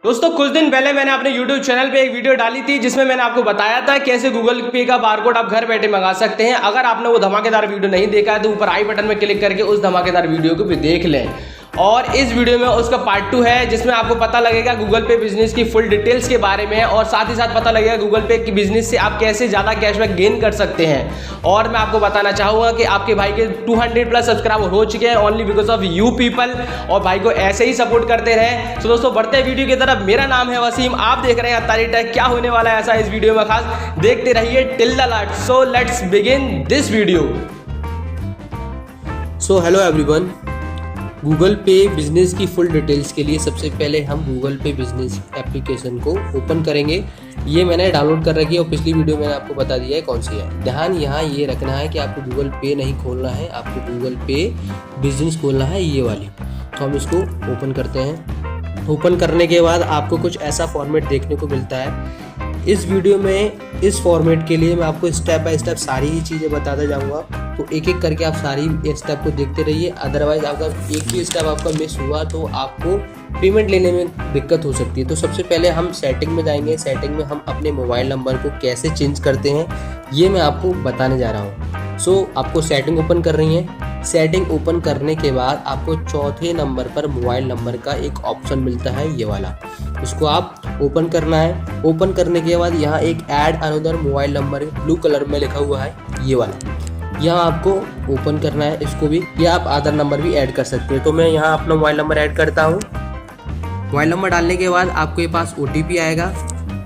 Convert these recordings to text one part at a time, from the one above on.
दोस्तों कुछ दिन पहले मैंने अपने YouTube चैनल पे एक वीडियो डाली थी जिसमें मैंने आपको बताया था कैसे गूगल पे का बारकोड आप घर बैठे मंगा सकते हैं। अगर आपने वो धमाकेदार वीडियो नहीं देखा है तो ऊपर आई बटन में क्लिक करके उस धमाकेदार वीडियो को भी देख लें। और इस वीडियो में उसका पार्ट 2 है जिसमें आपको पता लगेगा गूगल पे बिजनेस की फुल डिटेल्स के बारे में और साथ ही साथ पता लगेगा गूगल पे की बिजनेस से आप कैसे ज़्यादा कैशबैक गेन कर सकते हैं। और मैं आपको बताना चाहूँगा कि आपके भाई के 200 प्लस सब्सक्राइबर हो चुके हैं only because of you people, और भाई को ऐसे ही सपोर्ट करते रहे। तो दोस्तों बढ़ते वीडियो की तरफ, मेरा नाम है वसीम, आप देख रहे हैं अतारी टेक। क्या होने वाला है ऐसा इस वीडियो में खास, देखते रहिए till the last. So let's begin this video. So hello everyone, Google पे बिजनेस की फुल डिटेल्स के लिए सबसे पहले हम गूगल पे बिजनेस एप्लीकेशन को ओपन करेंगे। ये मैंने डाउनलोड कर रखी है और पिछली वीडियो में आपको बता दिया है कौन सी है। ध्यान यहाँ ये रखना है कि आपको गूगल पे नहीं खोलना है, आपको गूगल पे बिजनेस खोलना है, ये वाली। तो हम इसको ओपन करते हैं। ओपन करने के बाद आपको कुछ ऐसा फॉर्मेट देखने को मिलता है। इस वीडियो में इस फॉर्मेट के लिए मैं आपको स्टेप बाय स्टेप सारी ही चीज़ें बताता जाऊंगा, तो एक एक करके आप सारी स्टेप को देखते रहिए। अदरवाइज अगर एक भी स्टेप आपका मिस हुआ तो आपको पेमेंट लेने में दिक्कत हो सकती है। तो सबसे पहले हम सेटिंग में जाएंगे। सेटिंग में हम अपने मोबाइल नंबर को कैसे चेंज करते हैं ये मैं आपको बताने जा रहा हूँ। सो आपको सेटिंग ओपन कर रही है। सेटिंग ओपन करने के बाद आपको चौथे नंबर पर मोबाइल नंबर का एक ऑप्शन मिलता है, ये वाला। इसको आप ओपन करना है। ओपन करने के बाद यहाँ एक add another mobile number blue colour में लिखा हुआ है, ये वाला। यहाँ आपको ओपन करना है इसको भी, या आप आधार नंबर भी ऐड कर सकते हैं। तो मैं यहाँ अपना मोबाइल नंबर ऐड करता हूँ। मोबाइल नंबर डालने के बाद आपको ये पास OTP आएगा।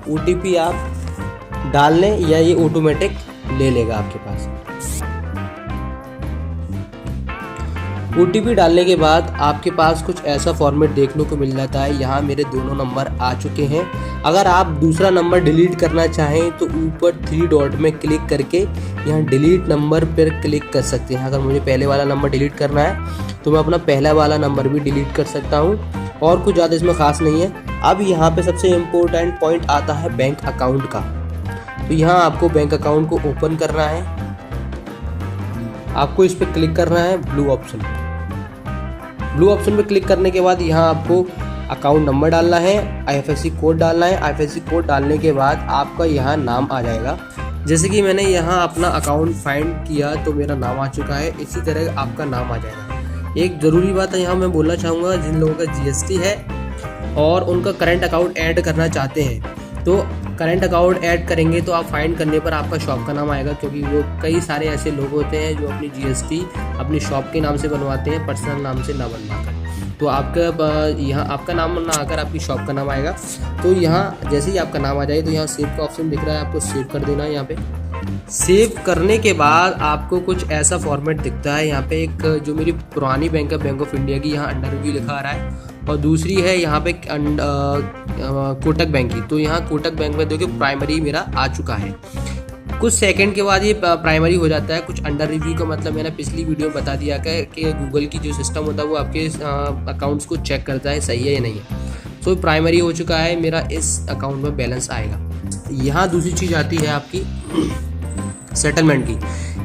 OTP आप डाल लें या ये ऑटोमेटिक ले लेगा आपके पास। OTP डालने के बाद आपके पास कुछ ऐसा फॉर्मेट देखने को मिल जाता है। यहाँ मेरे दोनों नंबर आ चुके हैं। अगर आप दूसरा नंबर डिलीट करना चाहें तो ऊपर 3 डॉट में क्लिक करके यहाँ डिलीट नंबर पर क्लिक कर सकते हैं। अगर मुझे पहले वाला नंबर डिलीट करना है तो मैं अपना पहला वाला नंबर भी डिलीट कर सकता हूँ, और कुछ ज़्यादा इसमें ख़ास नहीं है। अब यहाँ पे सबसे इम्पोर्टेंट पॉइंट आता है बैंक अकाउंट का। तो यहाँ आपको बैंक अकाउंट को ओपन करना है। आपको इस पर क्लिक करना है ब्लू ऑप्शन। ब्लू ऑप्शन पे क्लिक करने के बाद यहाँ आपको अकाउंट नंबर डालना है, IFSC कोड डालना है। IFSC कोड डालने के बाद आपका यहाँ नाम आ जाएगा। जैसे कि मैंने यहाँ अपना अकाउंट फाइंड किया तो मेरा नाम आ चुका है, इसी तरह आपका नाम आ जाएगा। एक ज़रूरी बात है यहाँ मैं बोलना चाहूँगा, जिन लोगों का GST है और उनका करंट अकाउंट ऐड करना चाहते हैं तो करंट अकाउंट ऐड करेंगे तो आप फाइंड करने पर आपका शॉप का नाम आएगा, क्योंकि वो कई सारे ऐसे लोग होते हैं जो अपनी GST अपनी शॉप के नाम से बनवाते हैं, पर्सनल नाम से ना बनवाकर। तो आपका यहाँ आपका नाम ना आकर आपकी शॉप का नाम आएगा। तो यहाँ जैसे ही आपका नाम आ जाए तो यहाँ सेव का ऑप्शन दिख रहा है, आपको सेव कर देना है। यहाँ पे सेव करने के बाद आपको कुछ ऐसा फॉर्मेट दिखता है। यहाँ पे एक जो मेरी पुरानी बैंक है, बैंक ऑफ इंडिया की, यहाँ अंडर रिव्यू लिखा आ रहा है, और दूसरी है यहाँ पे कोटक बैंक की। तो यहाँ कोटक बैंक में देखिए प्राइमरी मेरा आ चुका है। कुछ सेकंड के बाद ये प्राइमरी हो जाता है। कुछ अंडर रिव्यू का मतलब मैंने पिछली वीडियो में बता दिया कि गूगल की जो सिस्टम होता है वो आपके अकाउंट्स को चेक करता है सही है या नहीं है। तो प्राइमरी हो चुका है मेरा, इस अकाउंट में बैलेंस आएगा। यहाँ दूसरी चीज़ आती है आपकी सेटलमेंट की,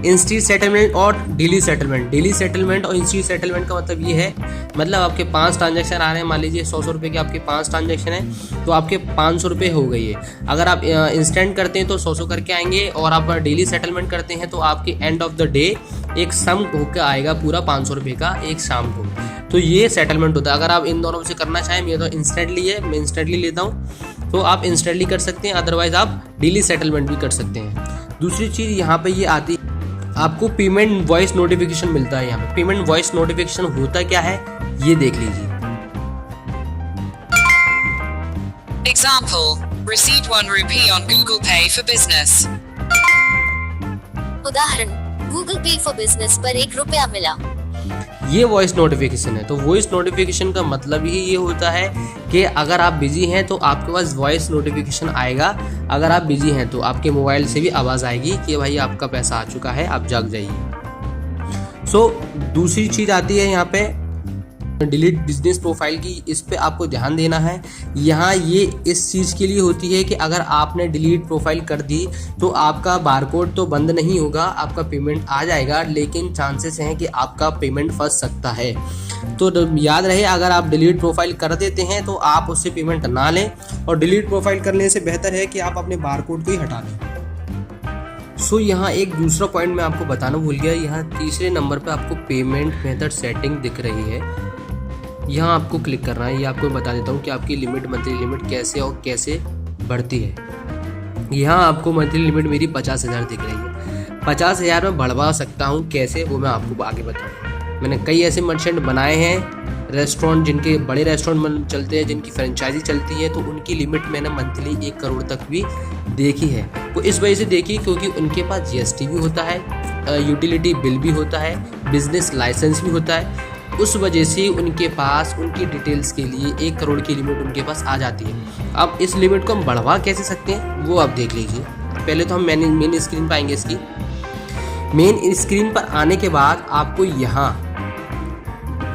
इंस्टेंट सेटलमेंट और डेली सेटलमेंट। डेली सेटलमेंट और इंस्टेंट सेटलमेंट का मतलब ये है, मतलब आपके 5 ट्रांजैक्शन आ रहे हैं, मान लीजिए 100 रुपये के आपके 5 ट्रांजैक्शन हैं तो आपके 500 रुपये हो गई है। अगर आप इंस्टेंट करते हैं तो 100 करके आएंगे, और आप डेली सेटलमेंट करते हैं तो आपके एंड ऑफ द डे एक सम होकर आएगा पूरा 500 रुपये का एक शाम को। तो ये सेटलमेंट होता है। अगर आप इन दोनों में से करना चाहें, मैं तो इंस्टेंटली है, मैं इंस्टेंटली लेता हूँ, तो आप इंस्टेंटली कर सकते हैं, अदरवाइज आप डेली सेटलमेंट भी कर सकते हैं। दूसरी चीज़ यहाँ पे ये आती, आपको पेमेंट वॉइस नोटिफिकेशन मिलता है। यहाँ पे पेमेंट वॉइस नोटिफिकेशन होता क्या है ये देख लीजिए। Example, received ₹1 on Google Pay for Business. उदाहरण, गूगल पे फॉर बिजनेस पर ₹1 मिला। ये वॉइस नोटिफिकेशन है। तो वॉइस नोटिफिकेशन का मतलब ही ये होता है कि अगर आप बिजी हैं तो आपके पास वॉइस नोटिफिकेशन आएगा। अगर आप बिजी हैं तो आपके मोबाइल से भी आवाज़ आएगी कि भाई आपका पैसा आ चुका है, आप जाग जाइए। सो दूसरी चीज़ आती है यहाँ पे डिलीट बिजनेस प्रोफाइल की, इस पे आपको ध्यान देना है। यहाँ ये इस चीज़ के लिए होती है कि अगर आपने डिलीट प्रोफाइल कर दी तो आपका बारकोड तो बंद नहीं होगा, आपका पेमेंट आ जाएगा, लेकिन चांसेस हैं कि आपका पेमेंट फंस सकता है। तो याद रहे, अगर आप डिलीट प्रोफाइल कर देते हैं तो आप उससे पेमेंट ना लें, और डिलीट प्रोफाइल करने से बेहतर है कि आप अपने बारकोड को ही हटा दें। सो यहाँ एक दूसरा पॉइंट मैं आपको बताना भूल गया, यहाँ तीसरे नंबर पे आपको पेमेंट मेथड सेटिंग दिख रही है, यहाँ आपको क्लिक करना है। ये आपको बता देता हूँ कि आपकी लिमिट, मंथली लिमिट कैसे और कैसे बढ़ती है। यहाँ आपको मंथली लिमिट मेरी 50,000 दिख रही है। 50,000 में बढ़वा सकता हूँ, कैसे वो मैं आपको आगे बताऊँगा। मैंने कई ऐसे मर्चेंट बनाए हैं, रेस्टोरेंट जिनके बड़े रेस्टोरेंट चलते हैं, जिनकी फ्रेंचाइजी चलती है, तो उनकी लिमिट मैंने मंथली 1 करोड़ तक भी देखी है। वो इस वजह से देखी क्योंकि उनके पास GST भी होता है, यूटिलिटी बिल भी होता है, बिजनेस लाइसेंस भी होता है। उस वजह से उनके पास उनकी डिटेल्स के लिए 1 करोड़ की लिमिट उनके पास आ जाती है। अब इस लिमिट को हम बढ़वा कैसे सकते हैं वो आप देख लीजिए। पहले तो हम मेन स्क्रीन पर आएंगे। इसकी मेन स्क्रीन पर आने के बाद आपको यहाँ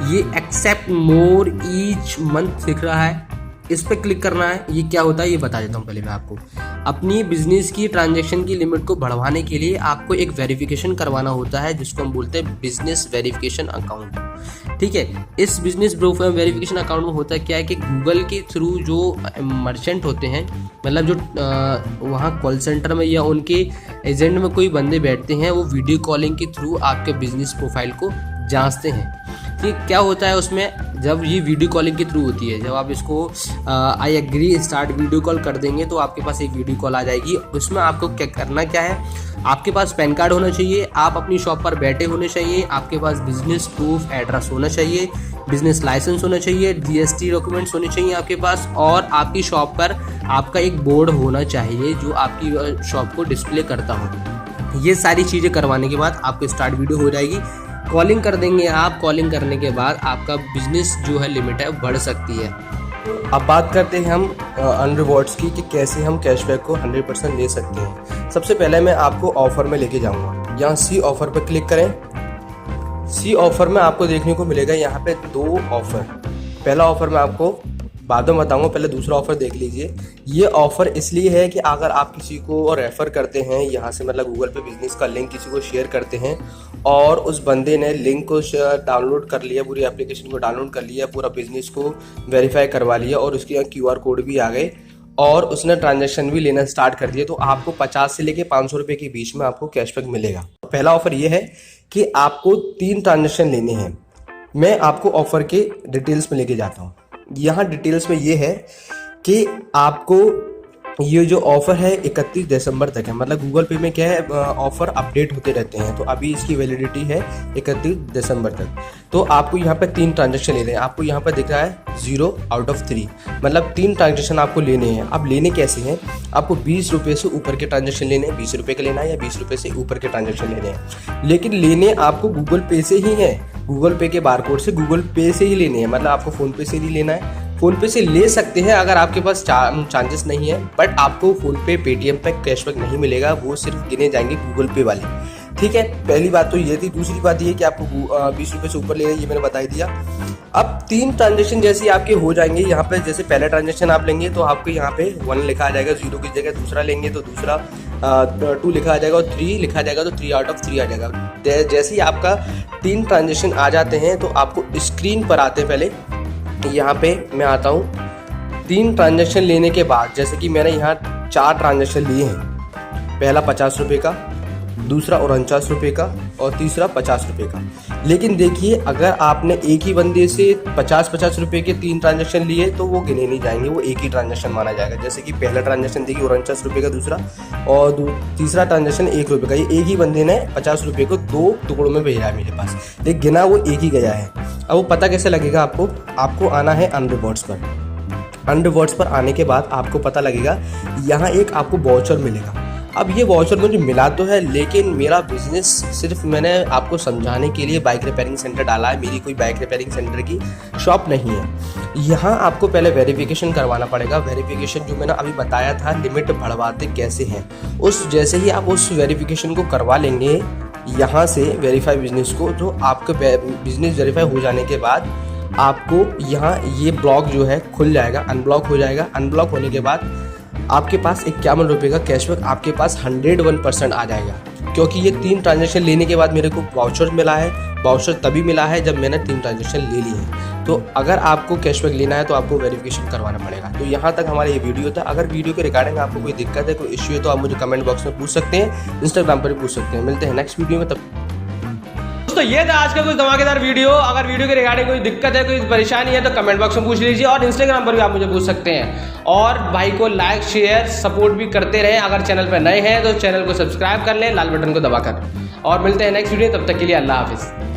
ये एक्सेप्ट मोर ईच मंथ दिख रहा है, इस पर क्लिक करना है। ये क्या होता है ये बता देता हूँ पहले मैं आपको। अपनी बिजनेस की ट्रांजैक्शन की लिमिट को बढ़वाने के लिए आपको एक वेरिफिकेशन करवाना होता है, जिसको हम बोलते हैं बिजनेस वेरिफिकेशन अकाउंट। ठीक है, इस बिजनेस वेरिफिकेशन अकाउंट में होता क्या है कि गूगल के थ्रू जो मर्चेंट होते हैं, मतलब जो वहाँ कॉल सेंटर में या उनके एजेंट में कोई बंदे बैठते हैं, वो वीडियो कॉलिंग के थ्रू आपके बिजनेस प्रोफाइल को जांचते हैं। कि क्या होता है उसमें, जब ये वीडियो कॉलिंग के थ्रू होती है, जब आप इसको I agree start video call कर देंगे तो आपके पास एक वीडियो कॉल आ जाएगी। उसमें आपको क्या करना क्या है, आपके पास पैन कार्ड होना चाहिए, आप अपनी शॉप पर बैठे होने चाहिए, आपके पास बिजनेस प्रूफ एड्रेस होना चाहिए, बिजनेस लाइसेंस होना चाहिए, GST डॉक्यूमेंट्स होने चाहिए आपके पास, और आपकी शॉप पर आपका एक बोर्ड होना चाहिए जो आपकी शॉप को डिस्प्ले करता हो। ये सारी चीज़ें करवाने के बाद आपको स्टार्ट वीडियो हो जाएगी। कॉलिंग कर देंगे आप, कॉलिंग करने के बाद आपका बिजनेस जो है लिमिट है बढ़ सकती है। अब बात करते हैं हम अन रिवॉर्ड्स की कि कैसे हम कैशबैक को 100% ले सकते हैं। सबसे पहले मैं आपको ऑफ़र में लेके जाऊंगा। यहाँ सी ऑफ़र पर क्लिक करें। सी ऑफ़र में आपको देखने को मिलेगा यहाँ पे 2 ऑफ़र। पहला ऑफ़र मैं आपको बाद में बताऊंगा, पहले दूसरा ऑफ़र देख लीजिए। ये ऑफ़र इसलिए है कि अगर आप किसी को रेफ़र करते हैं यहाँ से, मतलब गूगल पे बिजनेस का लिंक किसी को शेयर करते हैं और उस बंदे ने लिंक को डाउनलोड कर लिया, पूरी एप्लीकेशन को डाउनलोड कर लिया, पूरा बिजनेस को वेरीफाई करवा लिया और उसके यहाँ QR कोड भी आ गए और उसने ट्रांजैक्शन भी लेना स्टार्ट कर दिया, तो आपको 50 से लेके 500 रुपये के बीच में आपको कैशबैक मिलेगा। पहला ऑफ़र ये है कि आपको 3 ट्रांजैक्शन लेने हैं। मैं आपको ऑफ़र के डिटेल्स में लेके जाता हूँ। यहाँ डिटेल्स में ये है कि आपको ये जो ऑफ़र है 31 दिसंबर तक है, मतलब गूगल पे में क्या है ऑफ़र अपडेट होते रहते हैं, तो अभी इसकी वैलिडिटी है 31 दिसंबर तक। तो आपको यहाँ पे 3 ट्रांजैक्शन लेने हैं। आपको यहाँ पर दिख रहा है 0 आउट ऑफ 3, मतलब 3 ट्रांजैक्शन आपको लेने हैं। अब लेने कैसे हैं, आपको 20 रुपये से ऊपर के ट्रांजैक्शन लेने हैं, 20 रुपये का लेना है या 20 रुपये से ऊपर के ट्रांजैक्शन लेने हैं, लेकिन लेने आपको गूगल पे से ही है, गूगल पे के बारकोड से गूगल पे से ही लेने हैं, मतलब आपको फ़ोन पे से नहीं लेना है। फ़ोन पे से ले सकते हैं अगर आपके पास चार्जेस नहीं है, बट आपको फ़ोन पे पेटीएम पे कैशबैक नहीं मिलेगा, वो सिर्फ गिने जाएंगे गूगल पे वाले। ठीक है, पहली बात तो ये थी। दूसरी बात ये कि आपको 20 रुपये से ऊपर लेना है, ये मैंने बता दिया। अब 3 ट्रांजैक्शन जैसे आपके हो जाएंगे, यहाँ पे जैसे पहला ट्रांजैक्शन आप लेंगे तो आपको यहाँ पे 1 लिखा आ जाएगा 0 की जगह, दूसरा लेंगे तो दूसरा 2 लिखा आ जाएगा और 3 लिखा आ जाएगा तो 3 आउट ऑफ 3 आ जाएगा। जैसे ही आपका 3 ट्रांजैक्शन आ जाते हैं तो आपको स्क्रीन पर आते पहले यहाँ पे मैं आता हूँ। 3 ट्रांजैक्शन लेने के बाद जैसे कि मैंने यहाँ 4 ट्रांजैक्शन लिए हैं, पहला 50 रुपये का, दूसरा 49 रुपये का और तीसरा 50 रुपये का। लेकिन देखिए, अगर आपने एक ही बंदे से 50-50 रुपये के 3 ट्रांजैक्शन लिए तो वो गिने नहीं जाएंगे, वो एक ही ट्रांजैक्शन माना जाएगा। जैसे कि पहला ट्रांजैक्शन देखिए 49 रुपये का, दूसरा और तीसरा ट्रांजैक्शन 1 रुपये का। ये एक ही बंदे ने 50 रुपये को 2 टुकड़ों में भेजा है मेरे पास, लेकिन गिना वो एक ही गया है। अब वो पता कैसे लगेगा आपको आना है अन रिवॉर्ड्स पर। अन रिवॉर्ड्स पर आने के बाद आपको पता लगेगा यहाँ एक आपको वाउचर मिलेगा। अब ये वाउचर मुझे मिला तो है, लेकिन मेरा बिजनेस सिर्फ मैंने आपको समझाने के लिए बाइक रिपेयरिंग सेंटर डाला है, मेरी कोई बाइक रिपेयरिंग सेंटर की शॉप नहीं है। यहाँ आपको पहले वेरिफिकेशन करवाना पड़ेगा। वेरिफिकेशन जो मैंने अभी बताया था, लिमिट बढ़वाते कैसे हैं, उस जैसे ही आप उस वेरिफिकेशन को करवा लेंगे यहाँ से वेरीफाई बिजनेस को, तो आपका बिजनेस वेरीफाई हो जाने के बाद आपको यहाँ ये ब्लॉक जो है खुल जाएगा, अनब्लॉक हो जाएगा। अनब्लॉक होने के बाद आपके पास 51 रुपये का कैशबैक आपके पास 101% आ जाएगा, क्योंकि ये 3 ट्रांजेक्शन लेने के बाद मेरे को वाउचर मिला है। वाउचर तभी मिला है जब मैंने 3 ट्रांजेक्शन ले लिए हैं। तो अगर आपको कैशबैक लेना है तो आपको वेरिफिकेशन करवाना पड़ेगा। तो यहाँ तक हमारा ये वीडियो था। अगर वीडियो के रिगार्डिंग आपको कोई दिक्कत है, कोई इश्यू है, तो आप मुझे कमेंट बॉक्स में पूछ सकते हैं, इंस्टाग्राम पर भी पूछ सकते हैं। मिलते हैं नेक्स्ट वीडियो में। तब दोस्तों ये था आज का कुछ धमाकेदार वीडियो। अगर वीडियो के रिगार्डिंग कोई दिक्कत है, कोई परेशानी है, तो कमेंट बॉक्स में पूछ लीजिए और इंस्टाग्राम पर भी आप मुझे पूछ सकते हैं। और भाई को लाइक शेयर सपोर्ट भी करते रहें। अगर चैनल पर नए हैं तो चैनल को सब्सक्राइब कर लें लाल बटन को दबाकर। और मिलते हैं नेक्स्ट वीडियो, तब तक के लिए अल्लाह हाफिज़।